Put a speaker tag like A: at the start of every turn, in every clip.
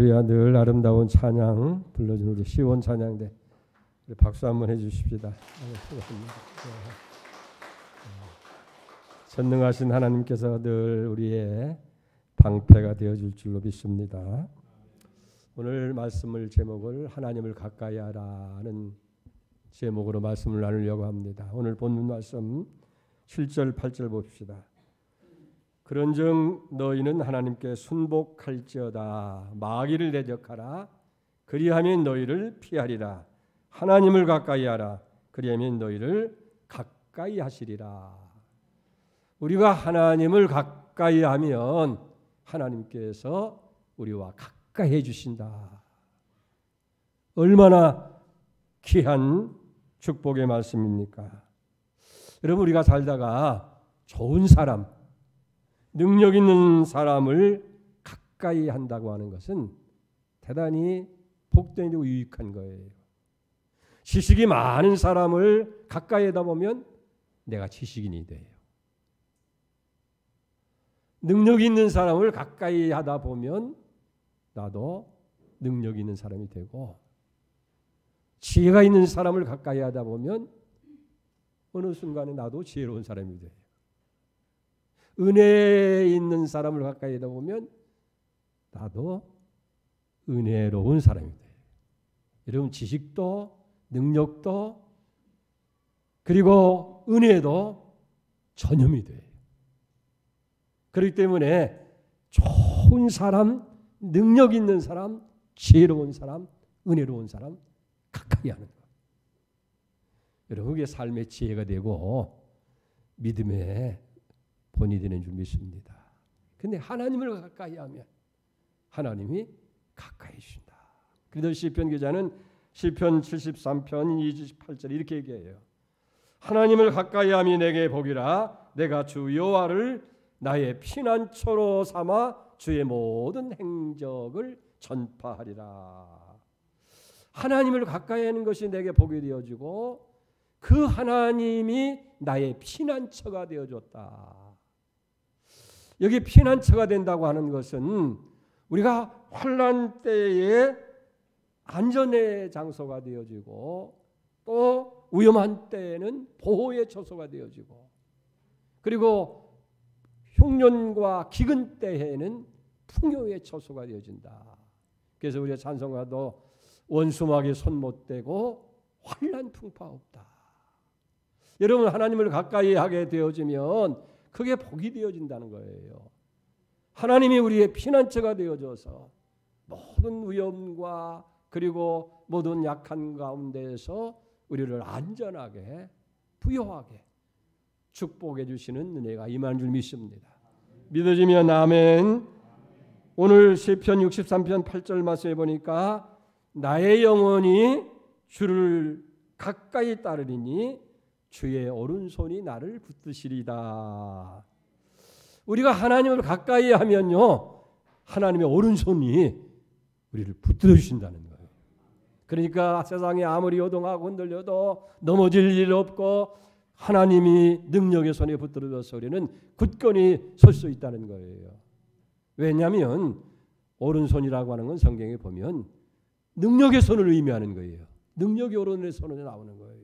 A: 할렐루야. 늘 아름다운 찬양 불러주는 우리 시온 찬양대 우리 박수 한번 해주십시다. 전능하신 하나님께서 늘 우리의 방패가 되어줄 줄로 믿습니다. 오늘 말씀을 제목을 하나님을 가까이 하라는 제목으로 말씀을 나누려고 합니다. 오늘 본문 말씀 7절 8절 봅시다. 그런즉 너희는 하나님께 순복할지어다. 마귀를 대적하라. 그리하면 너희를 피하리라. 하나님을 가까이 하라. 그리하면 너희를 가까이 하시리라. 우리가 하나님을 가까이 하면 하나님께서 우리와 가까이 해주신다. 얼마나 귀한 축복의 말씀입니까? 여러분, 우리가 살다가 좋은 사람, 능력 있는 사람을 가까이 한다고 하는 것은 대단히 복되고 유익한 거예요. 지식이 많은 사람을 가까이 하다 보면 내가 지식인이 돼요. 능력 있는 사람을 가까이 하다 보면 나도 능력 있는 사람이 되고, 지혜가 있는 사람을 가까이 하다 보면 어느 순간에 나도 지혜로운 사람이 돼요. 은혜 있는 사람을 가까이 하다 보면 나도 은혜로운 사람이 돼요. 여러분, 지식도 능력도 그리고 은혜도 전염이 돼요. 그렇기 때문에 좋은 사람, 능력 있는 사람, 지혜로운 사람, 은혜로운 사람 가까이 하는 거예요. 여러분, 그게 삶의 지혜가 되고 믿음의 본이 되는 줄 믿습니다. 그런데 하나님을 가까이 하면 하나님이 가까이 주신다. 그래서 시편 기자는 시편 73편 28절 이렇게 얘기해요. 하나님을 가까이 함이 내게 복이라. 내가 주 여호와를 나의 피난처로 삼아 주의 모든 행적을 전파하리라. 하나님을 가까이 하는 것이 내게 복이 되어지고 그 하나님이 나의 피난처가 되어줬다. 여기 피난처가 된다고 하는 것은 우리가 환난 때에 안전의 장소가 되어지고 또 위험한 때에는 보호의 처소가 되어지고 그리고 흉년과 기근 때에는 풍요의 처소가 되어진다. 그래서 우리의 찬송가도 원수막에 손 못 대고 환난 풍파 없다. 여러분, 하나님을 가까이 하게 되어지면 그게 복이 되어진다는 거예요. 하나님이 우리의 피난처가 되어줘서 모든 위험과 그리고 모든 약한 가운데에서 우리를 안전하게 부여하게 축복해 주시는 은혜가 임한 줄 믿습니다. 믿어지면 아멘. 오늘 시편 63편 8절 말씀해 보니까 나의 영혼이 주를 가까이 따르리니 주의 오른손이 나를 붙드시리다. 우리가 하나님을 가까이 하면요, 하나님의 오른손이 우리를 붙들어 주신다는 거예요. 그러니까 세상에 아무리 요동하고 흔들려도 넘어질 일 없고 하나님이 능력의 손에 붙들어줘서 우리는 굳건히 설 수 있다는 거예요. 왜냐하면 오른손이라고 하는 건 성경에 보면 능력의 손을 의미하는 거예요. 능력이 오른손에 나오는 거예요.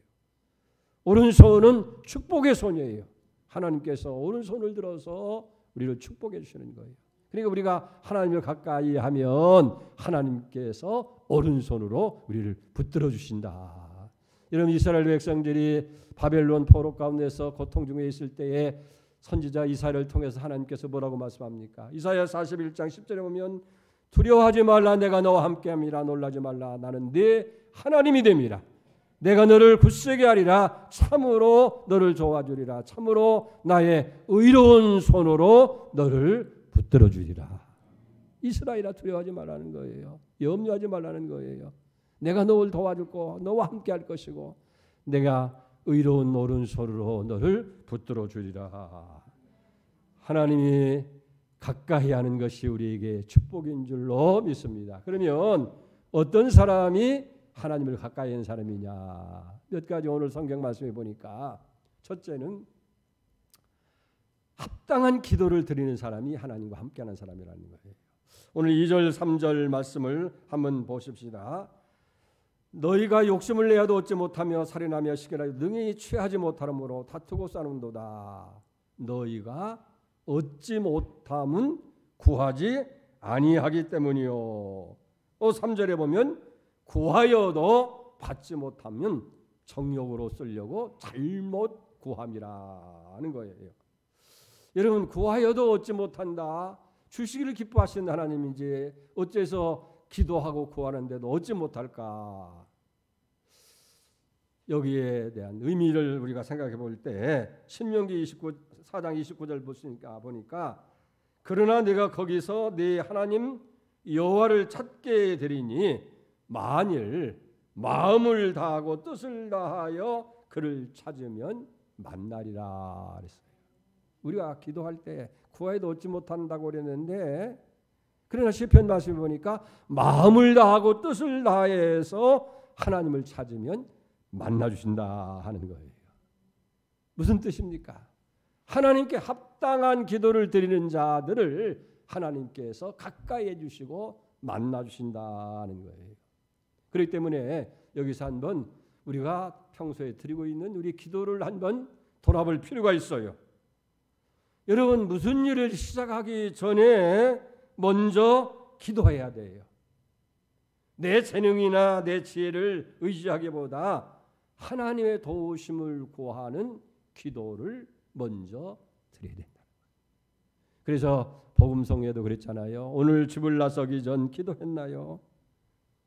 A: 오른손은 축복의 손이에요. 하나님께서 오른손을 들어서 우리를 축복해 주시는 거예요. 그러니까 우리가 하나님을 가까이 하면 하나님께서 오른손으로 우리를 붙들어 주신다. 여러분, 이스라엘 백성들이 바벨론 포로 가운데서 고통 중에 있을 때에 선지자 이사야를 통해서 하나님께서 뭐라고 말씀합니까? 이사야 41장 10절에 보면 두려워하지 말라. 내가 너와 함께함이라. 놀라지 말라. 나는 네 하나님이 됨이라. 내가 너를 굳세게 하리라. 참으로 너를 도와주리라. 참으로 나의 의로운 손으로 너를 붙들어 주리라. 이스라엘아, 두려워하지 말라는 거예요. 염려하지 말라는 거예요. 내가 너를 도와줄 거, 너와 함께 할 것이고 내가 의로운 오른손으로 너를 붙들어 주리라. 하나님이 가까이 하는 것이 우리에게 축복인 줄로 믿습니다. 그러면 어떤 사람이 하나님을 가까이 하는 사람이냐? 몇 가지 오늘 성경 말씀해 보니까 첫째는 합당한 기도를 드리는 사람이 하나님과 함께하는 사람이라는 거예요. 오늘 2절 3절 말씀을 한번 보십시다. 너희가 욕심을 내어도 얻지 못하며 살인하며 시기하여 능히 취하지 못하므로 다투고 싸는도다. 너희가 얻지 못함은 구하지 아니하기 때문이요. 3절에 보면 구하여도 받지 못하면 정욕으로 쓰려고 잘못 구함이라는 거예요. 여러분, 구하여도 얻지 못한다. 주시기를 기뻐하시는 하나님인지 어째서 기도하고 구하는데도 얻지 못할까? 여기에 대한 의미를 우리가 생각해 볼 때 신명기 4장 29절 보니까 그러나 내가 거기서 네 하나님 여호와를 찾게 되리니 만일 마음을 다하고 뜻을 다하여 그를 찾으면 만나리라 그랬어요. 우리가 기도할 때 구하여도 얻지 못한다고 그랬는데, 그러나 시편 말씀 보니까 마음을 다하고 뜻을 다해서 하나님을 찾으면 만나주신다 하는 거예요. 무슨 뜻입니까? 하나님께 합당한 기도를 드리는 자들을 하나님께서 가까이 해주시고 만나주신다는 거예요. 그렇기 때문에 여기서 한번 우리가 평소에 드리고 있는 우리 기도를 한번 돌아볼 필요가 있어요. 여러분, 무슨 일을 시작하기 전에 먼저 기도해야 돼요. 내 재능이나 내 지혜를 의지하기보다 하나님의 도우심을 구하는 기도를 먼저 드려야 된다. 그래서 복음성에도 그랬잖아요. 오늘 집을 나서기 전 기도했나요?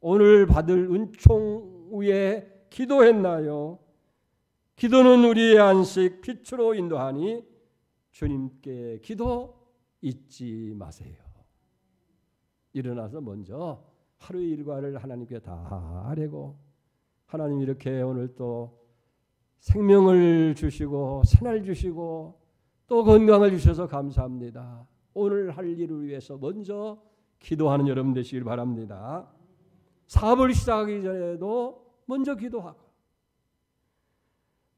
A: 오늘 받을 은총 위에 기도했나요? 기도는 우리의 안식 빛으로 인도하니 주님께 기도 잊지 마세요. 일어나서 먼저 하루의 일과를 하나님께 다 하려고, 하나님 이렇게 오늘 또 생명을 주시고 새날 주시고 또 건강을 주셔서 감사합니다. 오늘 할 일을 위해서 먼저 기도하는 여러분 되시길 바랍니다. 사업을 시작하기 전에도 먼저 기도하고,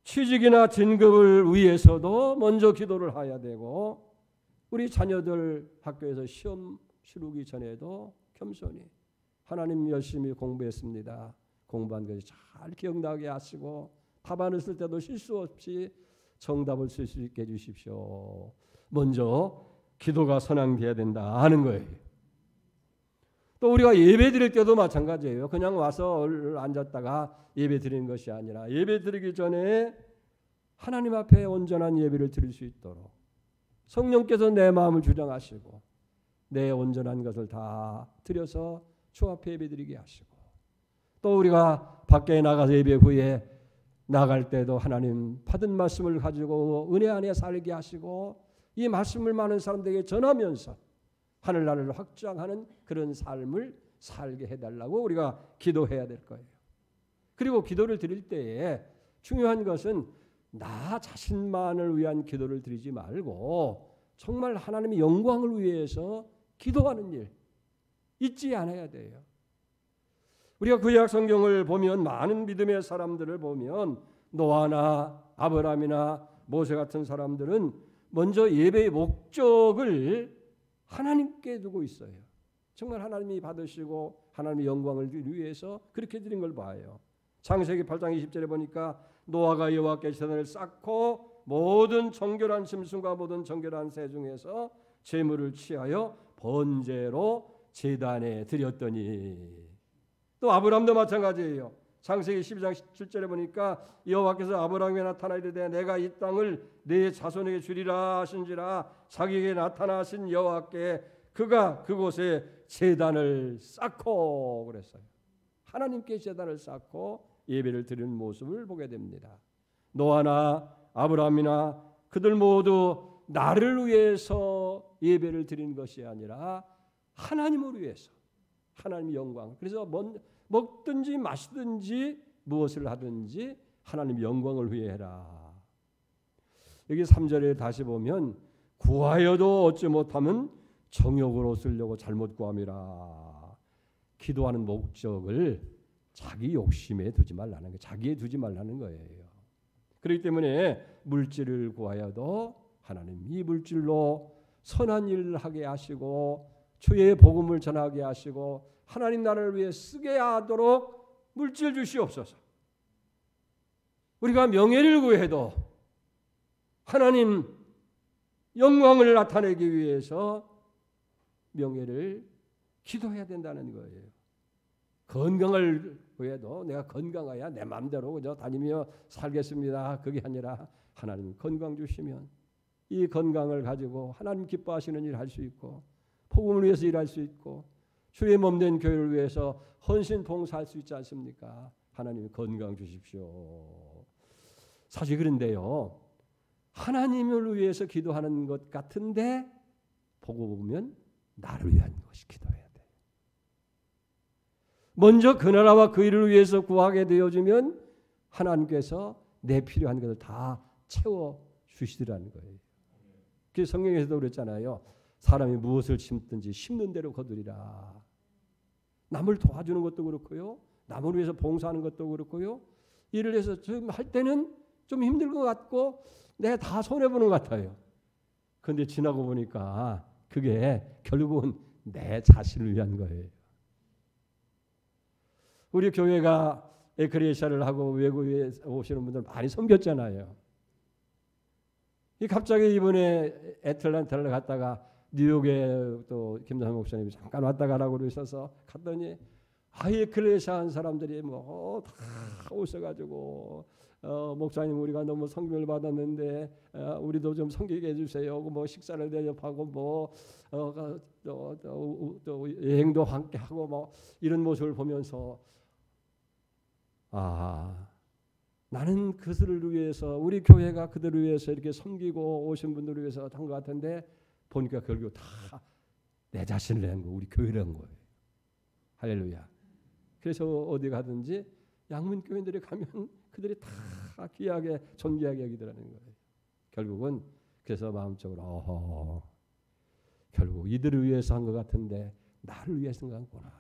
A: 취직이나 진급을 위해서도 먼저 기도를 해야 되고, 우리 자녀들 학교에서 시험 치르기 전에도 겸손히 하나님 열심히 공부했습니다. 공부한 것이 잘 기억나게 하시고 답안을 쓸 때도 실수 없이 정답을 쓸 수 있게 해주십시오. 먼저 기도가 선행돼야 된다 하는 거예요. 또 우리가 예배 드릴 때도 마찬가지예요. 그냥 와서 앉았다가 예배 드리는 것이 아니라 예배 드리기 전에 하나님 앞에 온전한 예배를 드릴 수 있도록 성령께서 내 마음을 주장하시고 내 온전한 것을 다 드려서 주 앞에 예배 드리게 하시고, 또 우리가 밖에 나가서 예배 후에 나갈 때도 하나님 받은 말씀을 가지고 은혜 안에 살게 하시고 이 말씀을 많은 사람들에게 전하면서 하늘나라를 확장하는 그런 삶을 살게 해달라고 우리가 기도해야 될 거예요. 그리고 기도를 드릴 때에 중요한 것은 나 자신만을 위한 기도를 드리지 말고 정말 하나님의 영광을 위해서 기도하는 일 잊지 않아야 돼요. 우리가 구약 성경을 보면 많은 믿음의 사람들을 보면 노아나 아브라함이나 모세 같은 사람들은 먼저 예배의 목적을 하나님께 두고 있어요. 정말 하나님이 받으시고 하나님의 영광을 위해서 그렇게 드린 걸 봐요. 창세기 8장 20절에 보니까 노아가 여호와께 제단을 쌓고 모든 정결한 짐승과 모든 정결한 새 중에서 제물을 취하여 번제로 제단에 드렸더니, 또 아브라함도 마찬가지예요. 창세기 12장 7절에 보니까 여호와께서 아브라함에게 나타나 이르되 내가 이 땅을 네 자손에게 주리라 하신지라 자기에게 나타나신 여호와께 그가 그곳에 제단을 쌓고 그랬어요. 하나님께 제단을 쌓고 예배를 드리는 모습을 보게 됩니다. 노아나 아브라함이나 그들 모두 나를 위해서 예배를 드린 것이 아니라 하나님을 위해서, 하나님의 영광. 그래서 먹든지 마시든지 무엇을 하든지 하나님의 영광을 위해 해라. 여기 3절에 다시 보면 구하여도 얻지 못하면 정욕으로 쓰려고 잘못 구함이라. 기도하는 목적을 자기 욕심에 두지 말라는 거예요. 자기에 두지 말라는 거예요. 그렇기 때문에 물질을 구하여도 하나님 이 물질로 선한 일을 하게 하시고 주의 복음을 전하게 하시고 하나님 나라를 위해 쓰게 하도록 물질 주시옵소서. 우리가 명예를 구해도 하나님 영광을 나타내기 위해서 명예를 기도해야 된다는 거예요. 건강을 구해도 내가 건강해야 내 마음대로 그저 다니며 살겠습니다. 그게 아니라 하나님 건강 주시면 이 건강을 가지고 하나님 기뻐하시는 일 할 수 있고 복음을 위해서 일할 수 있고 주의 몸된 교회를 위해서 헌신 봉사할 수 있지 않습니까? 하나님 건강 주십시오. 사실 그런데요. 하나님을 위해서 기도하는 것 같은데 보고 보면 나를 위한 것이 기도해야 돼요. 먼저 그 나라와 그 일을 위해서 구하게 되어지면 하나님께서 내 필요한 것을 다 채워주시더라는 거예요. 그래서 성경에서도 그랬잖아요. 사람이 무엇을 심든지 심는 대로 거두리라. 남을 도와주는 것도 그렇고요. 남을 위해서 봉사하는 것도 그렇고요. 일을 해서 좀 할 때는 좀 힘들 것 같고 내가 다 손해보는 것 같아요. 그런데 지나고 보니까 그게 결국은 내 자신을 위한 거예요. 우리 교회가 에크레시아를 하고 외국에 오시는 분들 많이 섬겼잖아요. 갑자기 이번에 애틀랜타를 갔다가 뉴욕에 또 김상현 목사님이 잠깐 왔다 가라고 그러셔서 갔더니 에크레시아 한 사람들이 뭐 다 오셔가지고 목사님 우리가 너무 성경을 받았는데 우리도 좀 섬기게 해주세요. 뭐 식사를 대접하고 뭐 또 여행도 함께 하고 뭐 이런 모습을 보면서 나는 그들을 위해서 우리 교회가 그들을 위해서 이렇게 섬기고 오신 분들을 위해서 한 것 같은데 보니까 결국 다 내 자신을 위한 거 우리 교회를 한 거예요. 할렐루야. 그래서 어디 가든지 양문교인들이 가면 그들이 다 귀하게 존귀하게 여기더라는 거예요. 결국은 그래서 마음적으로 결국 이들을 위해서 한 것 같은데 나를 위해서 한 거구나.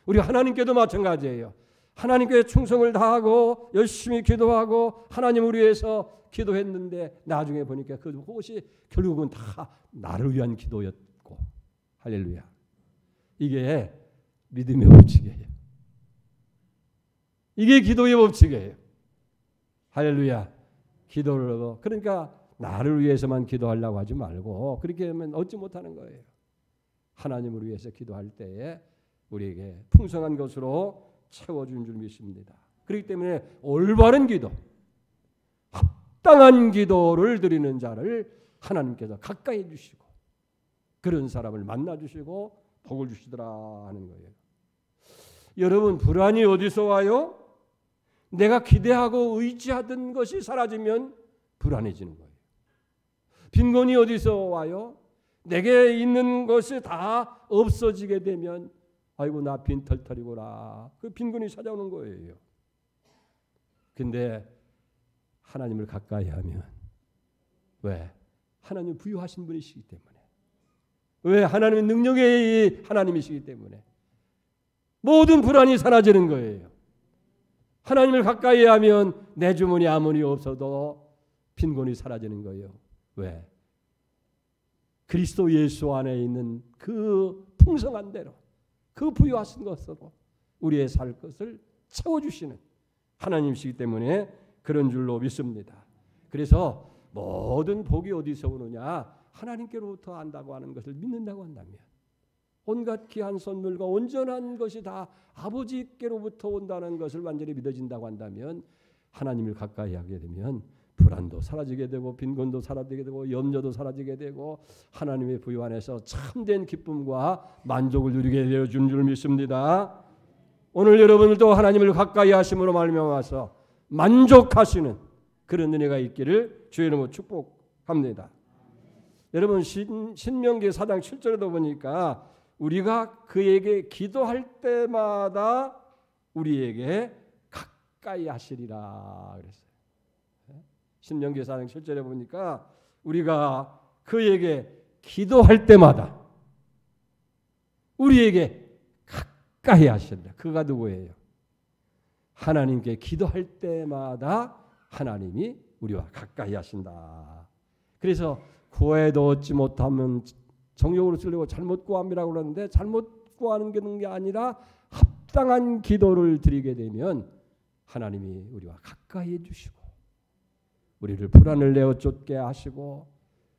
A: 우리 하나님께도 마찬가지예요. 하나님께 충성을 다하고 열심히 기도하고 하나님을 위해서 기도했는데 나중에 보니까 그것이 결국은 다 나를 위한 기도였고 할렐루야. 이게 믿음의 법칙이에요. 이게 기도의 법칙이에요. 할렐루야. 기도를 그러니까 나를 위해서만 기도하려고 하지 말고 그렇게 하면 얻지 못하는 거예요. 하나님을 위해서 기도할 때에 우리에게 풍성한 것으로 채워준 줄 믿습니다. 그렇기 때문에 올바른 기도, 합당한 기도를 드리는 자를 하나님께서 가까이 주시고 그런 사람을 만나 주시고 복을 주시더라 하는 거예요. 여러분 불안이 어디서 와요? 내가 기대하고 의지하던 것이 사라지면 불안해지는 거예요. 빈곤이 어디서 와요? 내게 있는 것이 다 없어지게 되면 아이고 나 빈털털이구나. 그 빈곤이 찾아오는 거예요. 근데 하나님을 가까이 하면 왜? 하나님 부유하신 분이시기 때문에. 왜? 하나님의 능력의 하나님이시기 때문에. 모든 불안이 사라지는 거예요. 하나님을 가까이 하면 내 주머니 아무리 없어도 빈곤이 사라지는 거예요. 왜? 그리스도 예수 안에 있는 그 풍성한 대로 그 부유하신 것으로 우리의 살 것을 채워주시는 하나님이시기 때문에 그런 줄로 믿습니다. 그래서 모든 복이 어디서 오느냐? 하나님께로부터 안다고 하는 것을 믿는다고 한다면 온갖 귀한 선물과 온전한 것이 다 아버지께로부터 온다는 것을 완전히 믿어진다고 한다면 하나님을 가까이 하게 되면 불안도 사라지게 되고 빈곤도 사라지게 되고 염려도 사라지게 되고 하나님의 부유 안에서 참된 기쁨과 만족을 누리게 되어준 줄 믿습니다. 오늘 여러분들도 하나님을 가까이 하심으로 말미암아서 만족하시는 그런 은혜가 있기를 주의 이름으로 축복합니다. 여러분 신명기 4장 7절에도 보니까 우리가 그에게 기도할 때마다 우리에게 가까이 하시리라 그랬어요. 신명기 4장 7절에 보니까 우리가 그에게 기도할 때마다 우리에게 가까이 하시리라. 그가 누구예요? 하나님께 기도할 때마다 하나님이 우리와 가까이 하신다. 그래서 구해도 얻지 못하면 정욕으로 쓰려고 잘못 구함이라고 그러는데 잘못 구하는 게 아니라 합당한 기도를 드리게 되면 하나님이 우리와 가까이 해주시고 우리를 불안을 내어 쫓게 하시고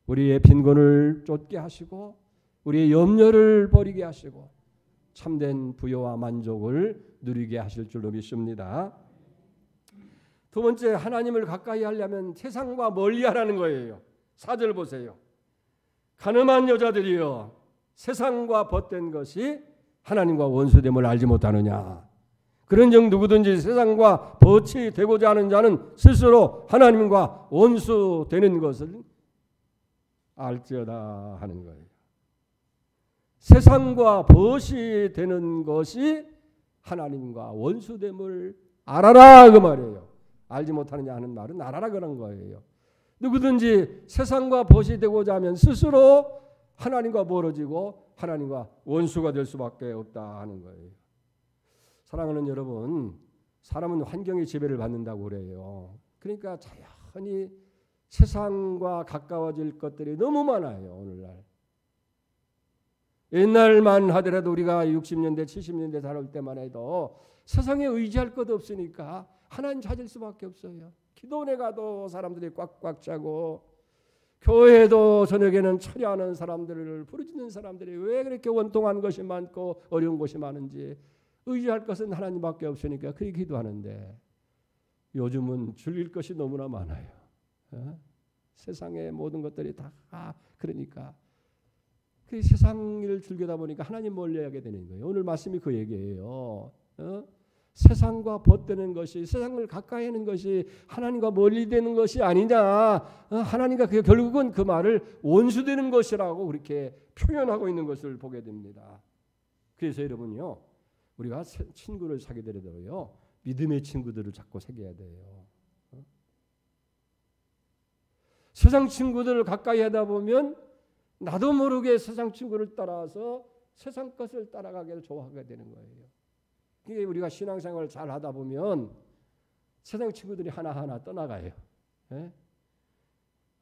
A: 우리의 빈곤을 쫓게 하시고 우리의 염려를 버리게 하시고 참된 부요와 만족을 누리게 하실 줄로 믿습니다. 두 번째, 하나님을 가까이 하려면 세상과 멀리하라는 거예요. 4절 보세요. 가늠한 여자들이여 세상과 벗된 것이 하나님과 원수됨을 알지 못하느냐. 그런즉 누구든지 세상과 벗이 되고자 하는 자는 스스로 하나님과 원수되는 것을 알지어다 하는 거예요. 세상과 벗이 되는 것이 하나님과 원수됨을 알아라 그 말이에요. 알지 못하느냐 하는 말은 알아라 그런 거예요. 누구든지 세상과 벗이 되고자 하면 스스로 하나님과 멀어지고 하나님과 원수가 될 수밖에 없다 하는 거예요. 사랑하는 여러분, 사람은 환경의 지배를 받는다고 그래요. 그러니까 자연히 세상과 가까워질 것들이 너무 많아요. 오늘날. 옛날만 하더라도 우리가 60년대 70년대 살을 때만 해도 세상에 의지할 것 없으니까 하나님 찾을 수밖에 없어요. 기도원에 가도 사람들이 꽉꽉 차고 교회도 저녁에는 철야하는 사람들을 부르짖는 사람들이 왜 그렇게 원통한 것이 많고 어려운 것이 많은지 의지할 것은 하나님밖에 없으니까 그렇게 기도하는데 요즘은 즐길 것이 너무나 많아요. 세상의 모든 것들이 다 그러니까 그 세상 일을 즐기다 보니까 하나님 멀리하게 되는 거예요. 오늘 말씀이 그 얘기예요. 세상과 벗되는 것이 세상을 가까이 하는 것이 하나님과 멀리 되는 것이 아니냐. 하나님과 결국은 그 말을 원수되는 것이라고 그렇게 표현하고 있는 것을 보게 됩니다. 그래서 여러분요. 우리가 친구를 사귀게 되더라도요. 믿음의 친구들을 자꾸 사귀어야 돼요. 세상 친구들을 가까이 하다 보면 나도 모르게 세상 친구를 따라서 세상 것을 따라가기를 좋아하게 되는 거예요. 그게 우리가 신앙생활을 잘 하다 보면 세상 친구들이 하나하나 떠나가요. 예?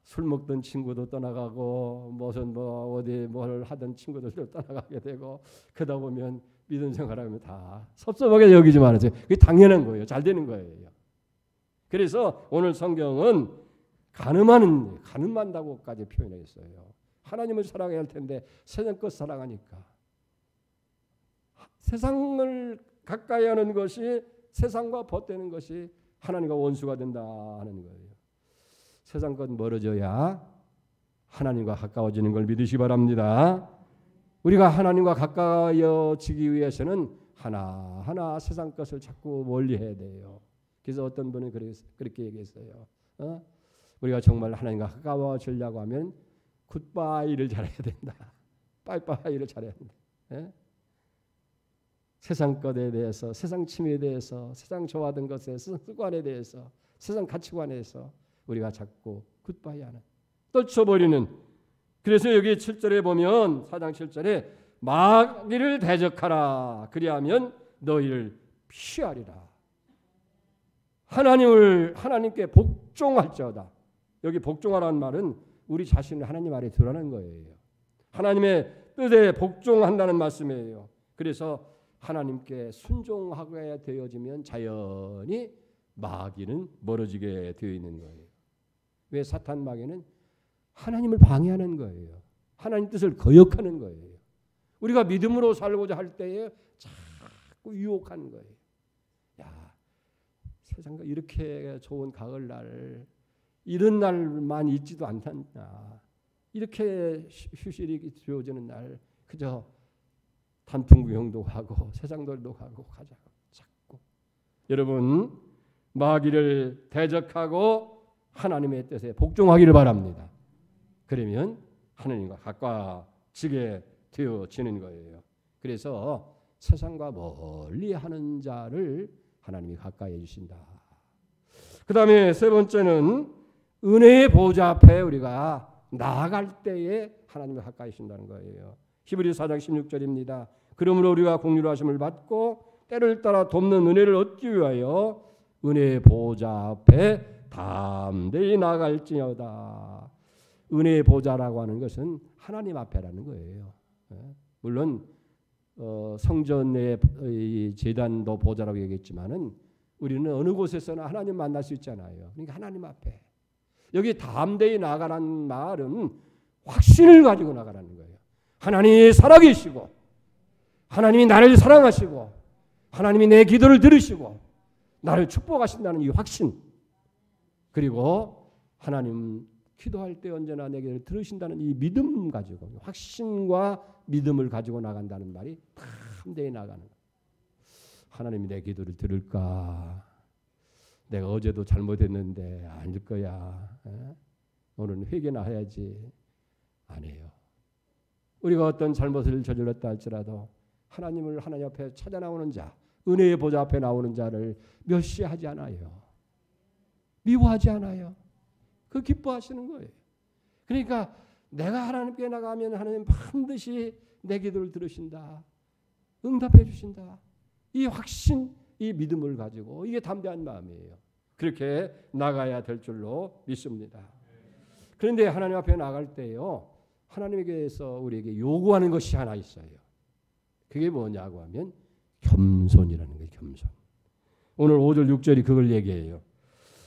A: 술 먹던 친구도 떠나가고 무슨 어디 뭘 하던 친구들도 떠나가게 되고 그러다 보면 믿음 생활하면 다 섭섭하게 여기지 말아요. 그게 당연한 거예요. 잘 되는 거예요. 그래서 오늘 성경은 가늠한다고까지 표현했어요. 하나님을 사랑해야 할 텐데 세상 것 사랑하니까 세상을 가까이 하는 것이 세상과 벗되는 것이 하나님과 원수가 된다 하는 거예요. 세상 것 멀어져야 하나님과 가까워지는 걸 믿으시기 바랍니다. 우리가 하나님과 가까워지기 위해서는 하나하나 세상 것을 자꾸 멀리해야 돼요. 그래서 어떤 분은 그렇게 얘기했어요. 우리가 정말 하나님과 가까워지려고 하면 굿바이를 잘해야 된다. 빠이빠이를 잘해야 된다. 세상 것에 대해서, 세상 취미에 대해서, 세상 좋아하던 것에, 세상 습관에 대해서, 세상 가치관에 대해서 우리가 자꾸 굿바이하는, 떨쳐버리는. 그래서 여기 7절에 보면 4장 7절에 마귀를 대적하라. 그리하면 너희를 피하리라. 하나님께 복종할지어다. 여기 복종하라는 말은 우리 자신을 하나님 아래 두라는 거예요. 하나님의 뜻에 복종한다는 말씀이에요. 그래서 하나님께 순종하게 되어지면 자연히 마귀는 멀어지게 되어 있는 거예요. 왜? 사탄 마귀는 하나님을 방해하는 거예요. 하나님 뜻을 거역하는 거예요. 우리가 믿음으로 살고자 할 때에 자꾸 유혹하는 거예요. 야, 세상과 이렇게 좋은 가을날 이런 날만 있지도 않다. 이렇게 휴식이 주어지는 날 그저 단풍 구경도 가고 세상들도 가고 가자. 자꾸 여러분 마귀를 대적하고 하나님의 뜻에 복종하기를 바랍니다. 그러면 하나님과 가까워지게 되어지는 거예요. 그래서 세상과 멀리하는 자를 하나님이 가까이 해주신다. 그 다음에 세 번째는 은혜의 보좌 앞에 우리가 나아갈 때에 하나님을 가까이 하신다는 거예요. 히브리서 4장 16절입니다. 그러므로 우리가 공의로 하심을 받고 때를 따라 돕는 은혜를 얻기 위하여 은혜의 보좌 앞에 담대히 나아갈지어다. 은혜의 보좌라고 하는 것은 하나님 앞에라는 거예요. 물론 성전의 제단도 보좌라고 얘기했지만은 우리는 어느 곳에서나 하나님 만날 수 있잖아요. 그러니까 하나님 앞에. 여기 담대히 나가라는 말은 확신을 가지고 나가라는 거예요. 하나님이 살아계시고 하나님이 나를 사랑하시고 하나님이 내 기도를 들으시고 나를 축복하신다는 이 확신, 그리고 하나님 기도할 때 언제나 내 기도를 들으신다는 이 믿음 가지고, 확신과 믿음을 가지고 나간다는 말이 담대히 나가는 거예요. 하나님이 내 기도를 들을까? 내가 어제도 잘못했는데 아닐 거야. 오늘은 회개나 해야지. 안 해요. 우리가 어떤 잘못을 저질렀다 할지라도 하나님을 하나님 앞에 찾아 나오는 자, 은혜의 보좌 앞에 나오는 자를 멸시하지 않아요. 미워하지 않아요. 그 기뻐하시는 거예요. 그러니까 내가 하나님께 나가면 하나님 반드시 내 기도를 들으신다. 응답해 주신다. 이 확신, 이 믿음을 가지고, 이게 담대한 마음이에요. 그렇게 나가야 될 줄로 믿습니다. 그런데 하나님 앞에 나갈 때요, 하나님에게서 우리에게 요구하는 것이 하나 있어요. 그게 뭐냐고 하면 겸손이라는 거예요. 겸손. 오늘 5절 6절이 그걸 얘기해요.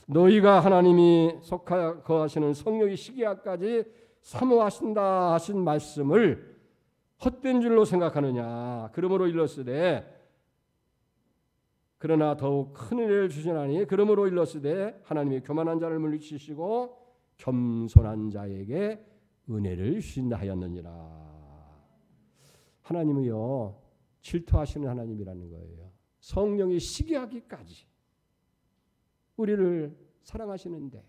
A: 너희가 하나님이 속하 거하시는 성령의 시기야까지 사모하신다 하신 말씀을 헛된 줄로 생각하느냐. 그러므로 일렀으되 그러나 더욱 큰 은혜를 주시나니 그러므로 일렀으되 하나님이 교만한 자를 물리치시고 겸손한 자에게 은혜를 주신다 하였느니라. 하나님은요, 질투하시는 하나님이라는 거예요. 성령이 시기하기까지 우리를 사랑하시는데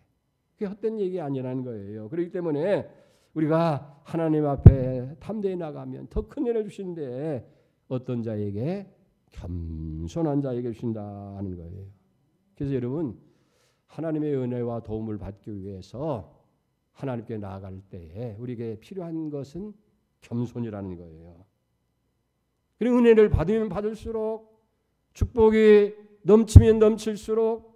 A: 그게 헛된 얘기 아니라는 거예요. 그렇기 때문에 우리가 하나님 앞에 담대히 나가면 더 큰 은혜를 주신데 어떤 자에게? 겸손한 자에게 주신다 하는 거예요. 그래서 여러분, 하나님의 은혜와 도움을 받기 위해서 하나님께 나아갈 때에 우리에게 필요한 것은 겸손이라는 거예요. 그리고 은혜를 받으면 받을수록, 축복이 넘치면 넘칠수록,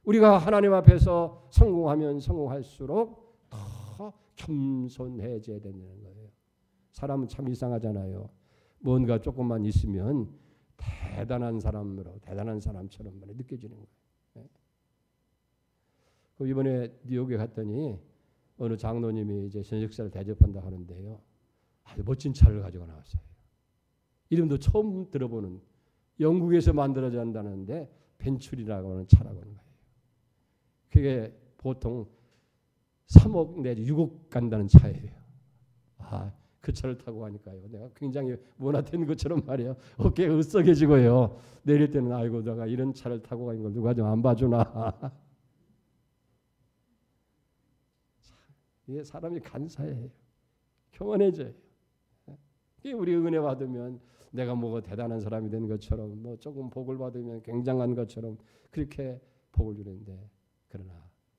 A: 우리가 하나님 앞에서 성공하면 성공할수록 더 겸손해져야 된다는 거예요. 사람은 참 이상하잖아요. 뭔가 조금만 있으면 대단한 사람으로, 대단한 사람처럼 느껴지는 거예요. 이번에 뉴욕에 갔더니 어느 장로님이 이제 저녁식사를 대접한다 하는데요, 아주 멋진 차를 가지고 나왔어요. 이름도 처음 들어보는, 영국에서 만들어져 한다는데 벤츄리라고 하는 차라고 하는 거예요. 그게 보통 3억 내지 6억 간다는 차예요. 그 차를 타고 가니까요, 내가 굉장히 모나된 것처럼 말이에요. 어깨가 으쓱해지고요. 내릴 때는 아이고, 내가 이런 차를 타고 가는 걸 누가 좀 안 봐주나. 이게 사람이 간사해요. 교만해져요. 우리 은혜 받으면 내가 뭐가 대단한 사람이 된 것처럼, 뭐 조금 복을 받으면 굉장한 것처럼 그렇게 복을 주는데, 그러나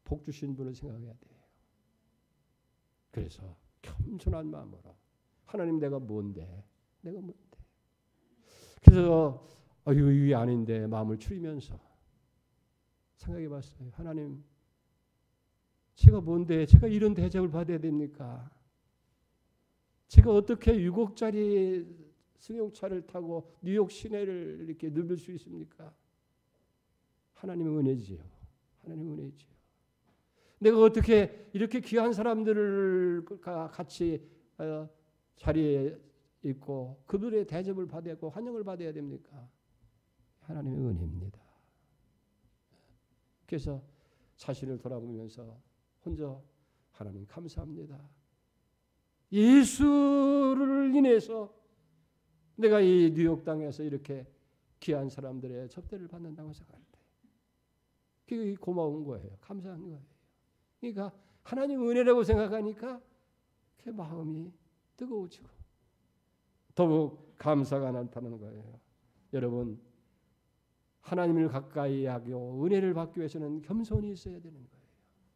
A: 복 주신 분을 생각해야 돼요. 그래서 겸손한 마음으로, 하나님 내가 뭔데? 내가 뭔데? 그래서 이게 아닌데 마음을 추리면서 생각해 봤어요. 하나님, 제가 뭔데 제가 이런 대접을 받아야 됩니까? 제가 어떻게 6억짜리 승용차를 타고 뉴욕 시내를 이렇게 누빌 수 있습니까? 하나님의 은혜지요. 하나님의 은혜지요. 내가 어떻게 이렇게 귀한 사람들과 같이 자리에 있고 그들의 대접을 받아야 하고 환영을 받아야 됩니까? 하나님의 은혜입니다. 그래서 자신을 돌아보면서 혼자 하나님 감사합니다. 예수를 인해서 내가 이 뉴욕 땅에서 이렇게 귀한 사람들의 접대를 받는다고 생각할 때 그게 고마운 거예요. 감사한 거예요. 그러니까 하나님 은혜라고 생각하니까 그 마음이 뜨거워지고 더욱 감사가 나타나는 거예요. 여러분, 하나님을 가까이 하고 은혜를 받기 위해서는 겸손이 있어야 되는 거예요.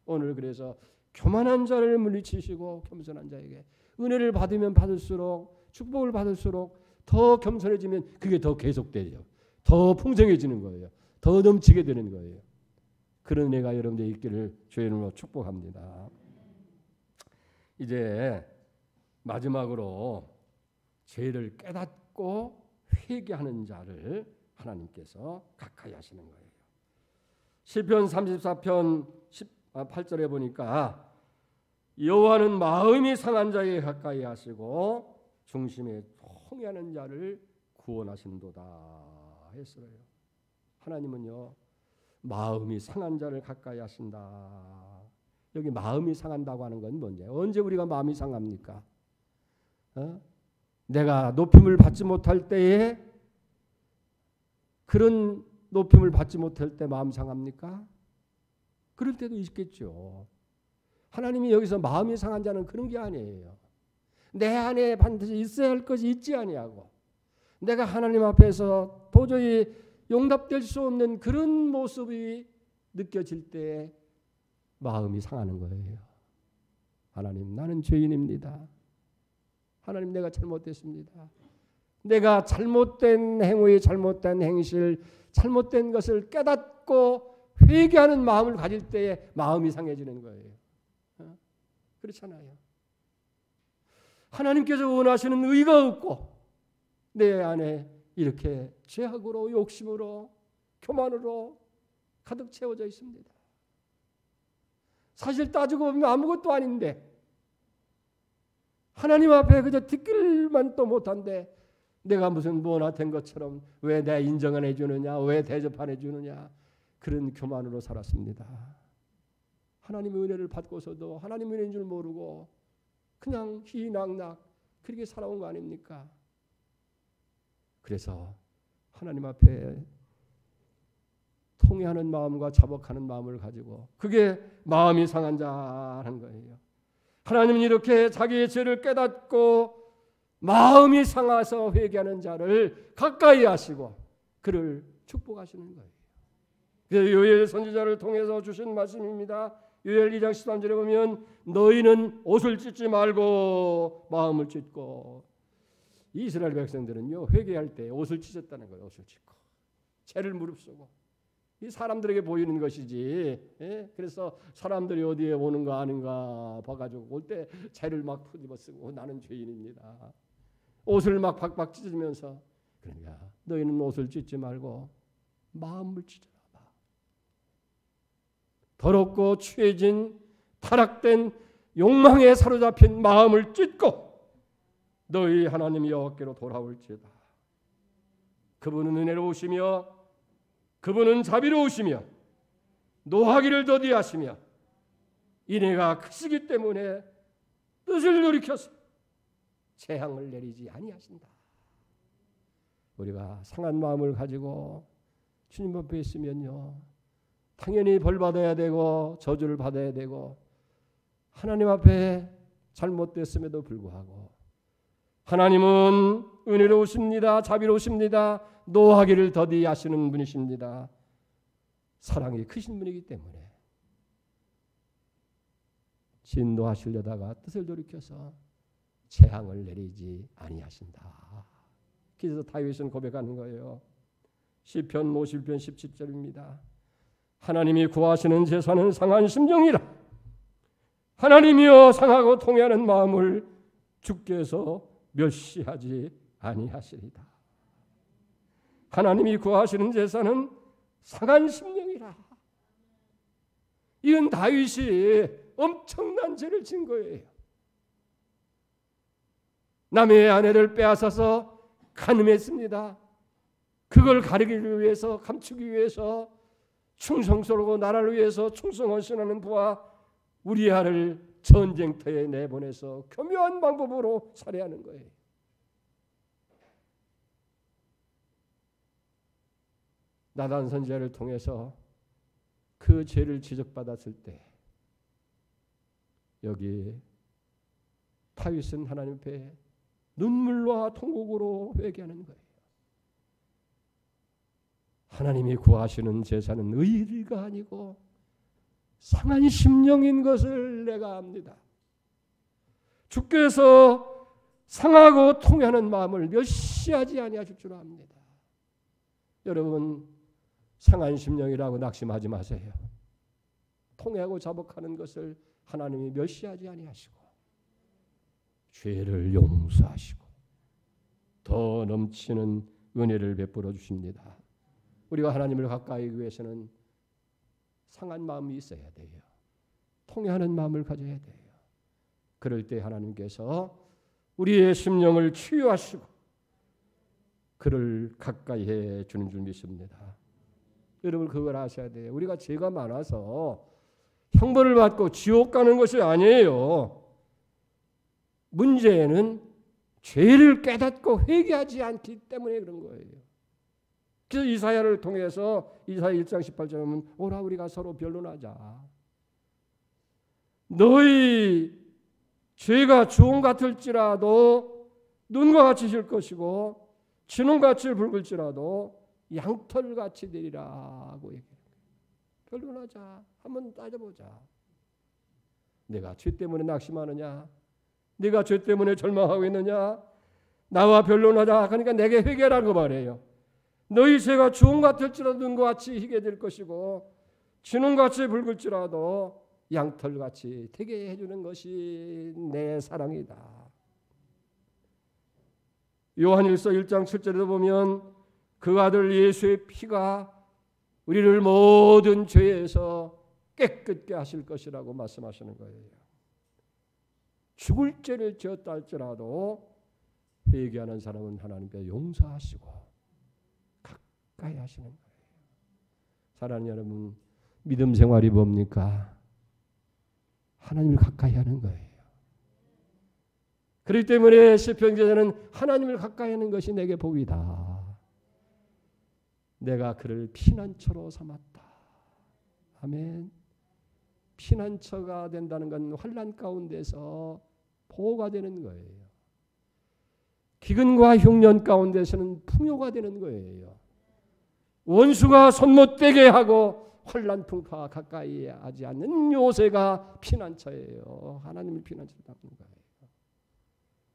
A: 오늘 그래서 교만한 자를 물리치시고 겸손한 자에게 은혜를 받으면 받을수록, 축복을 받을수록 더 겸손해지면 그게 더 계속되죠. 더 풍성해지는 거예요. 더 넘치게 되는 거예요. 그런 은혜가 여러분들 있기를 주의 이름으로 축복합니다. 이제 마지막으로 죄를 깨닫고 회개하는 자를 하나님께서 가까이 하시는 거예요. 시편 34편 8절에 보니까 여호와는 마음이 상한 자에 가까이 하시고 중심에 통회하는 자를 구원하신도다 했어요. 하나님은요 마음이 상한 자를 가까이 하신다. 여기 마음이 상한다고 하는 건 뭔지, 언제 우리가 마음이 상합니까? 내가 높임을 받지 못할 때에, 그런 높임을 받지 못할 때 마음 상합니까? 그럴 때도 있겠죠. 하나님이 여기서 마음이 상한 자는 그런 게 아니에요. 내 안에 반드시 있어야 할 것이 있지 아니하고 내가 하나님 앞에서 도저히 용납될 수 없는 그런 모습이 느껴질 때 마음이 상하는 거예요. 하나님, 나는 죄인입니다. 하나님, 내가 잘못됐습니다. 내가 잘못된 행위, 잘못된 행실, 잘못된 것을 깨닫고 회개하는 마음을 가질 때에 마음이 상해지는 거예요. 그렇잖아요. 하나님께서 원하시는 의가 없고 내 안에 이렇게 죄악으로, 욕심으로, 교만으로 가득 채워져 있습니다. 사실 따지고 보면 아무것도 아닌데 하나님 앞에 그저 뒷길만 또 못한데 내가 무슨 뭐나 된 것처럼 왜 내 인정 안 해주느냐, 왜 대접 안 해주느냐, 그런 교만으로 살았습니다. 하나님의 은혜를 받고서도 하나님의 은혜인 줄 모르고 그냥 희낙낙 그렇게 살아온 거 아닙니까? 그래서 하나님 앞에 통회하는 마음과 자복하는 마음을 가지고, 그게 마음이 상한 자라는 거예요. 하나님은 이렇게 자기의 죄를 깨닫고 마음이 상해서 회개하는 자를 가까이 하시고 그를 축복하시는 거예요. 그래서 요엘 선지자를 통해서 주신 말씀입니다. 요엘 2장 13절에 보면 너희는 옷을 찢지 말고 마음을 찢고, 이스라엘 백성들은요 회개할 때 옷을 찢었다는 거예요. 옷을 찢고 죄를 무릅쓰고. 이 사람들에게 보이는 것이지. 예? 그래서 사람들이 어디에 오는가 아닌가 봐가지고 올 때 죄를 막 푸집어 쓰고 나는 죄인입니다. 옷을 막 박박 찢으면서, 그러니까 너희는 옷을 찢지 말고 마음을 찢어라. 더럽고 취해진 타락된 욕망에 사로잡힌 마음을 찢고 너희 하나님 여호와께로 돌아올지어다. 그분은 은혜로우시며 그분은 자비로우시며 노하기를 더디하시며 인애가 크시기 때문에 뜻을 돌이켜서 재앙을 내리지 아니하신다. 우리가 상한 마음을 가지고 주님 앞에 있으면요 당연히 벌 받아야 되고 저주를 받아야 되고 하나님 앞에 잘못됐음에도 불구하고 하나님은 은혜로우십니다. 자비로우십니다. 노하기를 더디 하시는 분이십니다. 사랑이 크신 분이기 때문에 진노하시려다가 뜻을 돌이켜서 재앙을 내리지 아니하신다. 그래서 다윗은 고백하는 거예요. 시편 51편 17절입니다. 하나님이 구하시는 제사는 상한 심정이라. 하나님이여 상하고 통회하는 마음을 주께서 멸시하지 아니하시리다. 하나님이 구하시는 제사는 상한 심령이라. 이건 다윗이 엄청난 죄를 진 거예요. 남의 아내를 빼앗아서 간음했습니다. 그걸 가리기 위해서, 감추기 위해서 충성스러워 나라를 위해서 충성헌신하는 부하 우리아를 전쟁터에 내보내서 교묘한 방법으로 살해하는 거예요. 나단 선지자를 통해서 그 죄를 지적받았을 때 여기 다윗은 하나님 앞에 눈물과 통곡으로 회개하는 거예요. 하나님이 구하시는 제사는 의리가 아니고 상한 심령인 것을 내가 압니다. 주께서 상하고 통회하는 마음을 멸시하지 아니하실 줄 압니다. 여러분, 상한 심령이라고 낙심하지 마세요. 통회하고 자복하는 것을 하나님이 멸시하지 아니하시고 죄를 용서하시고 더 넘치는 은혜를 베풀어 주십니다. 우리가 하나님을 가까이 하기 위해서는 상한 마음이 있어야 돼요. 통회하는 마음을 가져야 돼요. 그럴 때 하나님께서 우리의 심령을 치유하시고 그를 가까이 해 주는 줄 믿습니다. 여러분 그걸 아셔야 돼요. 우리가 죄가 많아서 형벌을 받고 지옥 가는 것이 아니에요. 문제는 죄를 깨닫고 회개하지 않기 때문에 그런 거예요. 그래서 이사야를 통해서 이사야 1장 18절에 보면 오라 우리가 서로 변론하자. 너희 죄가 주홍 같을지라도 눈과 같이 질 것이고 진홍같이 붉을지라도 양털같이 되리라고 얘기해요. 변론하자. 한번 따져보자. 내가 죄 때문에 낙심하느냐? 네가 죄 때문에 절망하고 있느냐? 나와 변론하자. 그러니까 내게 회개라고 말해요. 너희 죄가 주홍 같을지라도 눈과 같이 희게 될 것이고 진홍같이 붉을지라도 양털같이 되게 해주는 것이 내 사랑이다. 요한일서 1장 7절에도 보면 그 아들 예수의 피가 우리를 모든 죄에서 깨끗게 하실 것이라고 말씀하시는 거예요. 죽을 죄를 지었다 할지라도 회개하는 사람은 하나님께 용서하시고 가까이 하시는 거예요. 사랑하는 여러분, 믿음 생활이 뭡니까? 하나님을 가까이 하는 거예요. 그렇기 때문에 시편 기자는 하나님을 가까이 하는 것이 내게 복이다. 내가 그를 피난처로 삼았다. 아멘. 피난처가 된다는 건 환난 가운데서 보호가 되는 거예요. 기근과 흉년 가운데서는 풍요가 되는 거예요. 원수가 손 못 대게 하고 환난 풍파 가까이 하지 않는 요새가 피난처예요. 하나님을 피난처로 삼는 거예요.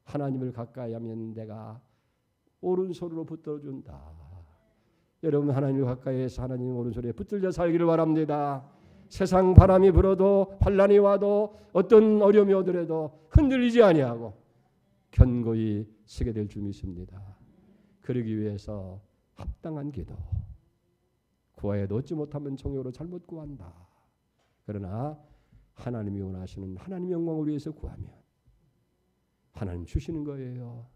A: 하나님을 가까이 하면 내가 오른손으로 붙들어준다. 여러분 하나님을 가까이 해서 하나님 오른손에 붙들려 살기를 바랍니다. 세상 바람이 불어도 환난이 와도 어떤 어려움이 오더라도 흔들리지 아니하고 견고히 서게 될 줄 믿습니다. 그러기 위해서 합당한 기도, 구하여도 얻지 못하면 종교로 잘못 구한다. 그러나 하나님이 원하시는 하나님 영광을 위해서 구하면 하나님 주시는 거예요.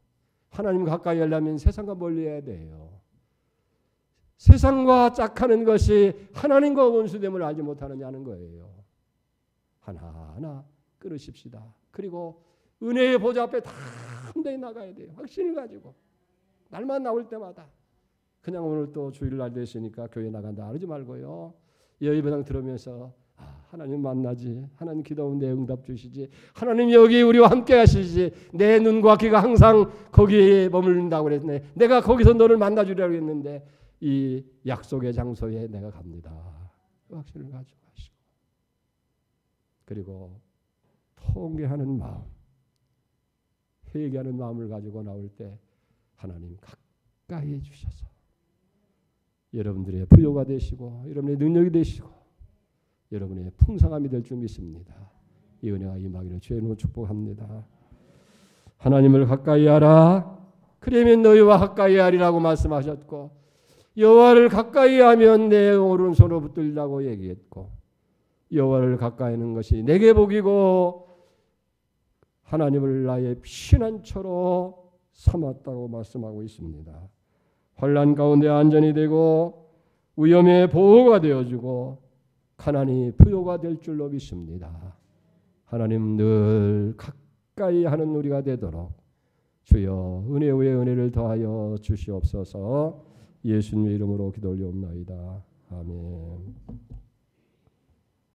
A: 하나님 가까이 하려면 세상과 멀리해야 돼요. 세상과 짝하는 것이 하나님과 원수됨을 알지 못하느냐는 거예요. 하나하나 끊으십시다. 그리고 은혜의 보좌 앞에 담대히 나가야 돼요. 확신을 가지고 날만 나올 때마다 그냥 오늘 또 주일날 됐으니까 교회 나간다 그러지 말고요. 예배당 들으면서 하나님 만나지. 하나님 기도하면 내 응답 주시지. 하나님 여기 우리와 함께 하시지. 내 눈과 귀가 항상 거기에 머물른다고 그랬네. 내가 거기서 너를 만나주려고 했는데 이 약속의 장소에 내가 갑니다. 그 확신을 가지고 가시고 그리고 통회하는 마음, 회개하는 마음을 가지고 나올 때 하나님 가까이 해주셔서 여러분들의 부요가 되시고 여러분의 능력이 되시고 여러분의 풍성함이 될 줄 믿습니다. 이 은혜가 임하기를 주의 이름으로 축복합니다. 하나님을 가까이 하라. 그러면 너희와 가까이 하리라고 말씀하셨고 여호와를 가까이 하면 내 오른손으로 붙들라고 얘기했고 여호와를 가까이 하는 것이 내게 복이고 하나님을 나의 피난처로 삼았다고 말씀하고 있습니다. 환난 가운데 안전이 되고 위험에 보호가 되어주고 가난이 부요가 될 줄로 믿습니다. 하나님 늘 가까이 하는 우리가 되도록 주여 은혜 위에 은혜를 더하여 주시옵소서. 예수님의 이름으로 기도 올려옵나이다. 아멘.